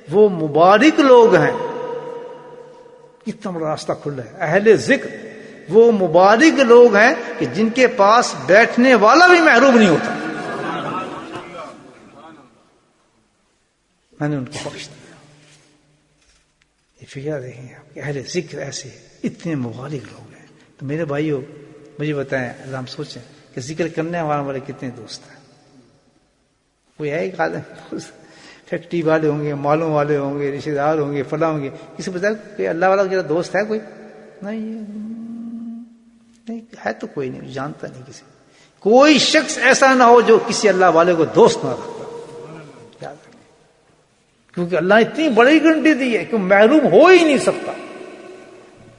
وہ مبارک لوگ ہیں. کتنا بڑا راستہ کھلا ہے. اہل ذکر وہ مبارک لوگ ہیں کہ جن کے پاس بیٹھنے والا بھی محروم نہیں ہوتا. میں نے ان کو بخش دیا. یہ فکر دیکھیں آپ کہ اہل ذکر ایسے اتنے مبارک لوگ ہیں. تو میرے بھائیوں مجھے بتائیں، اللہ ہم سوچیں کہ ذکر کرنے والے کتنے دوست ہیں. کوئی ہے ایک آدمی فیکٹری والے ہوں گے، مالوں والے ہوں گے، رشتے دار ہوں گے، فلاں ہوں گے، کسی بتا کہ اللہ والا میرا دوست ہے کوئی؟ نہیں ہے تو کوئی نہیں، جانتا نہیں کسی. کوئی شخص ایسا نہ ہو جو کسی اللہ والے کو دوست نہ رکھتا. یاد رکھیں، کیونکہ اللہ نے اتنی بڑی گارنٹی دی ہے کہ محروم ہو ہی نہیں سکتا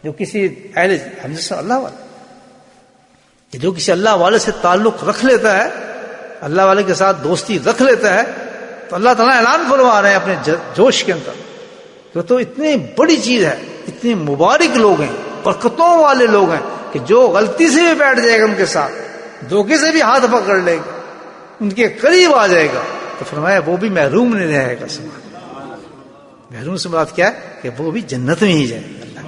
جو کسی اہل اللہ والے، کہ جو کسی اللہ والے سے تعلق رکھ لیتا ہے، اللہ والے کے ساتھ دوستی رکھ لیتا ہے، تو اللہ تعالیٰ اعلان فرما رہے ہیں اپنے جوش کے اندر کہ تو اتنی بڑی چیز ہے. اتنے مبارک لوگ ہیں، برکتوں والے لوگ ہیں کہ جو غلطی سے بھی بیٹھ جائے گا ان کے ساتھ، دھوکے سے بھی ہاتھ پکڑ لے گا، ان کے قریب آ جائے گا، تو فرمایا وہ بھی محروم نہیں رہے گا. محروم سے مراد کیا ہے کہ وہ بھی جنت میں ہی جائے گا.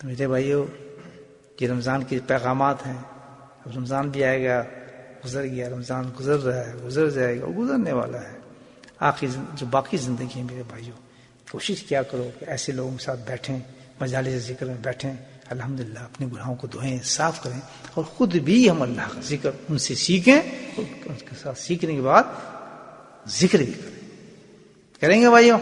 تو میرے بھائیو، یہ رمضان کے پیغامات ہیں. اب رمضان بھی آئے گا، گزر گیا، رمضان گزر رہا ہے، گزر جائے گا، گزرنے والا ہے. آخری جو باقی زندگی ہے میرے بھائیوں، کوشش کیا کرو کہ ایسے لوگوں کے ساتھ بیٹھیں، مجالس ذکر میں بیٹھیں، الحمدللہ اپنے گناہوں کو دھوئیں، صاف کریں، اور خود بھی ہم اللہ کا ذکر ان سے سیکھیں. ان کے ساتھ سیکھنے کے بعد ذکر بھی کریں گے بھائیوں.